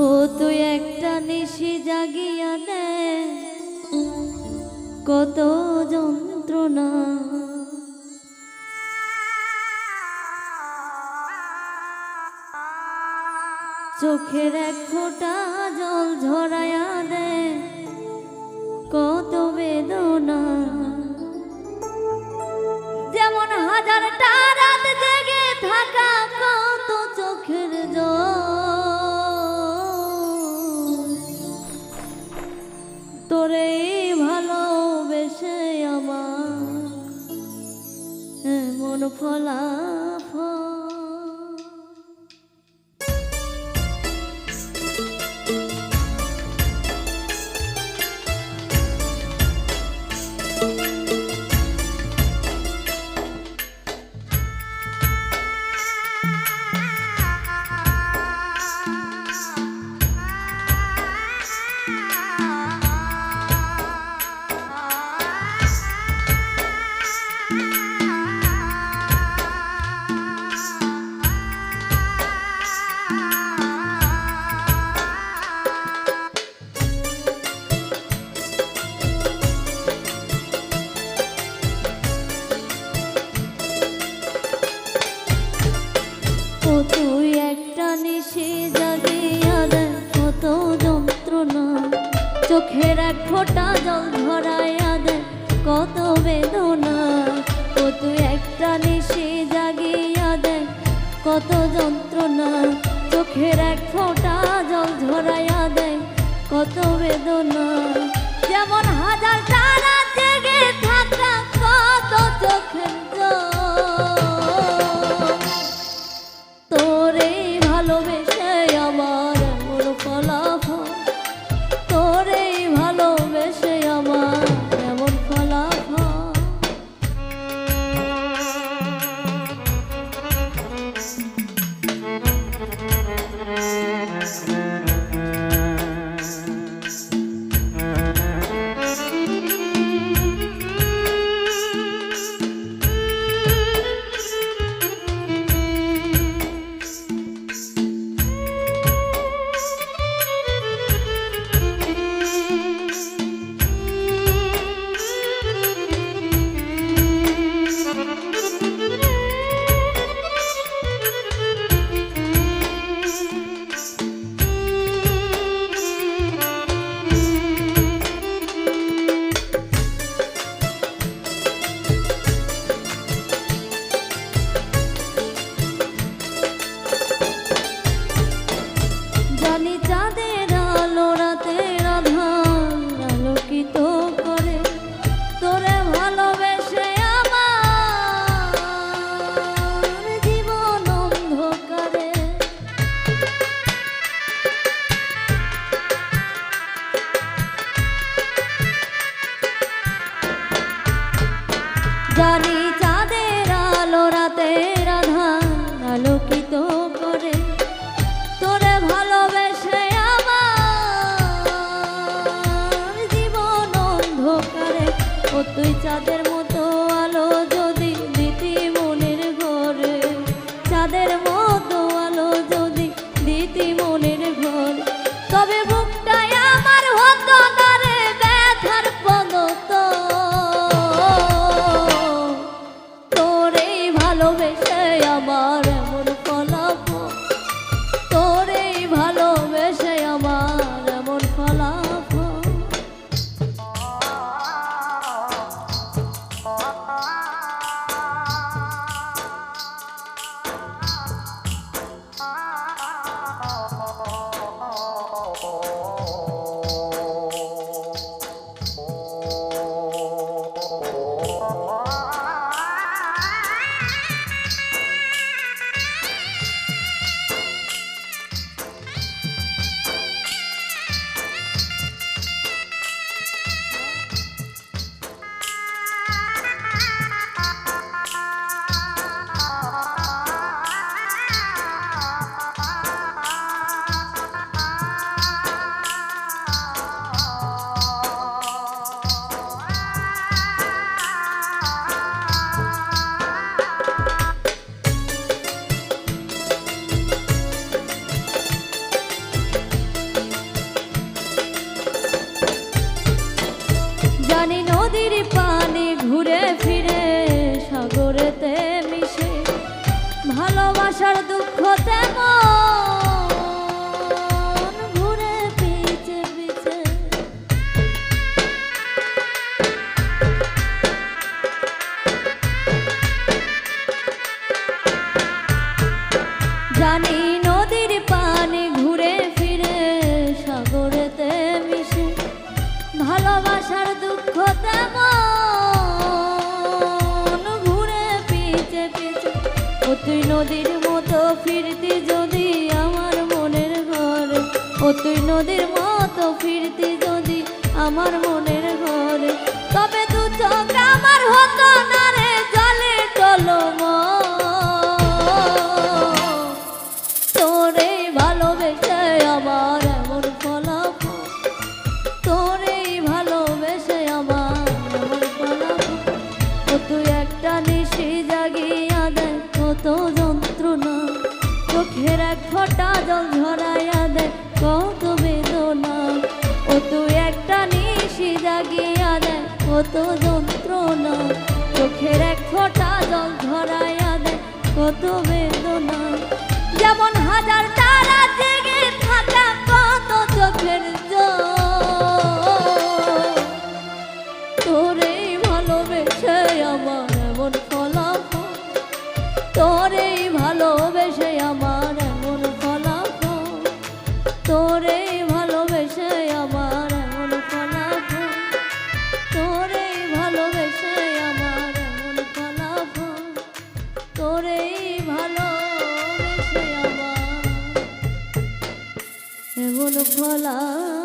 ও তুই একটা নিশি জাগিয়া দে, কত যন্ত্রণা চোখের এক ফোঁটা জল ঝরাইয়া দে, কত বেদনা। যেমন হাজারটা রাত জেগে থাকা, কত চোখের জল তোরে ভালোবেসে আমার এমন ফলাফল। তুই একটা নিশি জাগিয়া দে, কত যন্ত্রণা চোখের এক ফোঁটা জল ঝরাইয়া দে, কত বেদনা। ও তুই একটা নিশি জাগিয়া দে, কত যন্ত্রণা চোখের এক ফোঁটা জল ঝরাইয়া দে, কত বেদনা। যেমন হাজার তারা জেগে থাকা, কত চোখের জল তোরে ভালোবেসে আমার এমন ফলাফল, তোরে ভালোবেসে আমার এমন ফলাফল। ভালোবাসার দুঃখ তেমন ঘুরে পিছে পিছে জানি নদীর পানি ঘুরে ফিরে সাগরেতে মিশে ভালোবাসার দুঃখ তেমন ঘুরে পিছে পিছে ও তুই নদীর মতো ফিরতি যদি আমার মনের ঘরে ও তুই নদীর মতো ফিরতি যদি আমার মনের ঘরে তবে দু চোখ আমার হতো না রে জলে টলম তোরে ভালোবেসে আমার এমন ফলাফল তোরে ভালোবেসে আমার এমন ফলাফল ও তুই একটা নিশি জাগিয়া দেয় কত যন্ত্রণা চোখের এক ফোঁটা জল ঝরাইয়া দেয় কত বেদনা ও তুই একটা নিশি জাগিয়া দেয় কত যন্ত্রণা চোখের এক ফোঁটা জল ঝরাইয়া দেয় কত বেদনা যেমন হাজার তারা জেগে থাকা কত চোখের জল তোরে ভালোবেসে আমার এমন ফলাফল তোরে ভালোবেসে আমার এমন ফলাফল তোরে ভালোবেসে আমার এমন ফলাফল তোরে ভালোবেসে আমার এমন ফলাফল তোরে ভালোবেসে আমার এমন ফলাফল